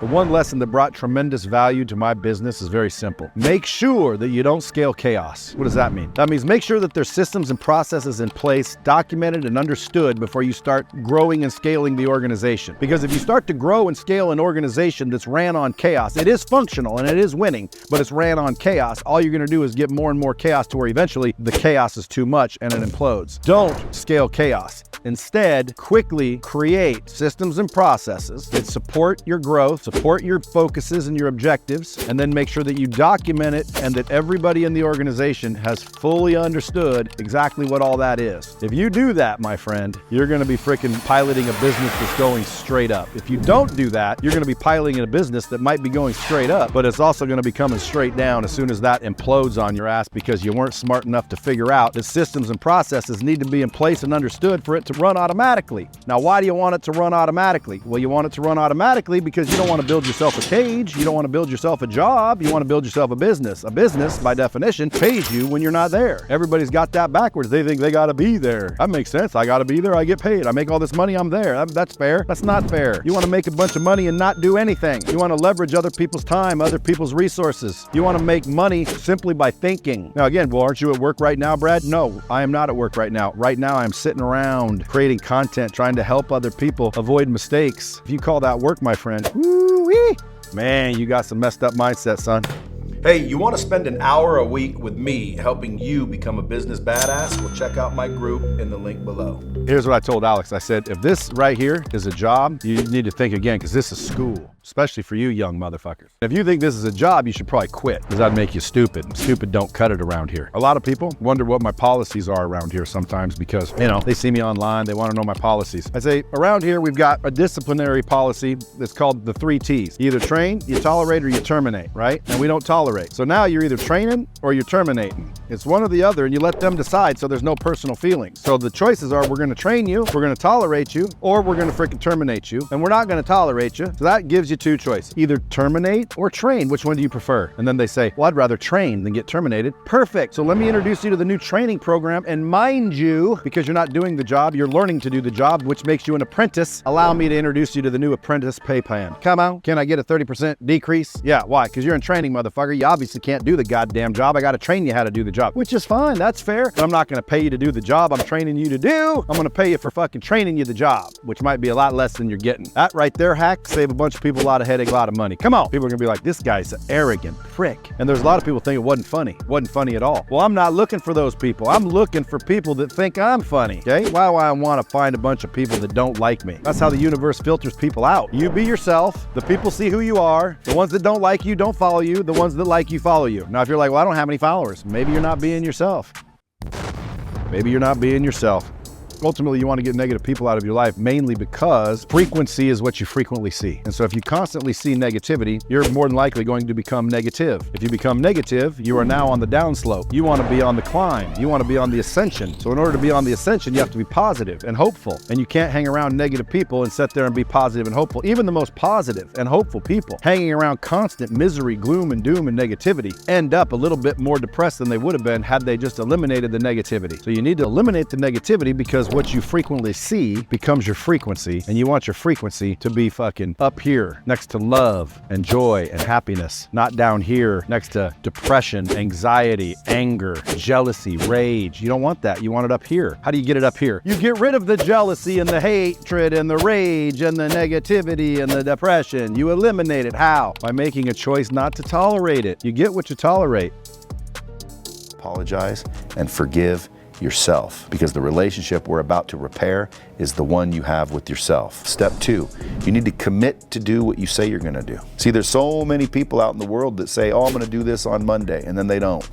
The one lesson that brought tremendous value to my business is very simple. Make sure that you don't scale chaos. What does that mean? That means make sure that there's systems and processes in place, documented and understood before you start growing and scaling the organization. Because if you start to grow and scale an organization that's ran on chaos, it is functional and it is winning, but it's ran on chaos. All you're gonna do is get more and more chaos to where eventually the chaos is too much and it implodes. Don't scale chaos. Instead, quickly create systems and processes that support your growth, support your focuses and your objectives, and then make sure that you document it and that everybody in the organization has fully understood exactly what all that is. If you do that, my friend, you're gonna be freaking piloting a business that's going straight up. If you don't do that, you're gonna be piloting a business that might be going straight up, but it's also gonna be coming straight down as soon as that implodes on your ass because you weren't smart enough to figure out that systems and processes need to be in place and understood for it to run automatically. Now, why do you want it to run automatically? Well, you want it to run automatically because you don't want to build yourself a cage. You don't want to build yourself a job. You want to build yourself a business. A business, by definition, pays you when you're not there. Everybody's got that backwards. They think they got to be there. That makes sense. I got to be there. I get paid. I make all this money. I'm there. That's fair. That's not fair. You want to make a bunch of money and not do anything. You want to leverage other people's time, other people's resources. You want to make money simply by thinking. Now, again, well, aren't you at work right now, Brad? No, I am not at work right now. Right now, I'm sitting around creating content, trying to help other people avoid mistakes. If you call that work, my friend, woo-wee, man, you got some messed up mindset, son. Hey, you want to spend an hour a week with me helping you become a business badass? Well, check out my group in the link below. Here's what I told Alex. I said, if this right here is a job, you need to think again because this is school, especially for you young motherfuckers. If you think this is a job, you should probably quit because that'd make you stupid. Stupid don't cut it around here. A lot of people wonder what my policies are around here sometimes because, you know, they see me online, they want to know my policies. I say, around here, we've got a disciplinary policy that's called the 3 T's. You either train, you tolerate, or you terminate, right? And we don't tolerate. So now you're either training or you're terminating. It's one or the other and you let them decide so there's no personal feelings. So the choices are we're gonna train you, we're gonna tolerate you, or we're gonna freaking terminate you. And we're not gonna tolerate you. So that gives you 2 choices. Either terminate or train. Which one do you prefer? And then they say, well, I'd rather train than get terminated. Perfect. So let me introduce you to the new training program. And mind you, because you're not doing the job, you're learning to do the job, which makes you an apprentice. Allow me to introduce you to the new apprentice pay plan. Come on, can I get a 30% decrease? Yeah, why? Because you're in training, motherfucker. You obviously can't do the goddamn job. I got to train you how to do the job, which is fine. That's fair. But I'm not going to pay you to do the job I'm training you to do. I'm going to pay you for fucking training you the job, which might be a lot less than you're getting. That right there, hack, save a bunch of people a lot of headache, a lot of money. Come on. People are going to be like, this guy's an arrogant prick. And there's a lot of people think it wasn't funny. It wasn't funny at all. Well, I'm not looking for those people. I'm looking for people that think I'm funny. Okay? Why do I want to find a bunch of people that don't like me? That's how the universe filters people out. You be yourself. The people see who you are. The ones that don't like you don't follow you. The ones that like you follow you. Now, if you're like, well, I don't have any followers, maybe you're not being yourself. Maybe you're not being yourself. Ultimately, you want to get negative people out of your life mainly because frequency is what you frequently see. And so if you constantly see negativity, you're more than likely going to become negative. If you become negative, you are now on the downslope. You want to be on the climb. You want to be on the ascension. So in order to be on the ascension, you have to be positive and hopeful. And you can't hang around negative people and sit there and be positive and hopeful. Even the most positive and hopeful people hanging around constant misery, gloom and doom and negativity end up a little bit more depressed than they would have been had they just eliminated the negativity. So you need to eliminate the negativity because what you frequently see becomes your frequency, and you want your frequency to be fucking up here next to love and joy and happiness, not down here next to depression, anxiety, anger, jealousy, rage. You don't want that. You want it up here. How do you get it up here? You get rid of the jealousy and the hatred and the rage and the negativity and the depression. You eliminate it. How? By making a choice not to tolerate it. You get what you tolerate. Apologize and forgive yourself, because the relationship we're about to repair is the one you have with yourself. Step 2, you need to commit to do what you say you're gonna do. See, there's so many people out in the world that say, oh, I'm gonna do this on Monday, and then they don't.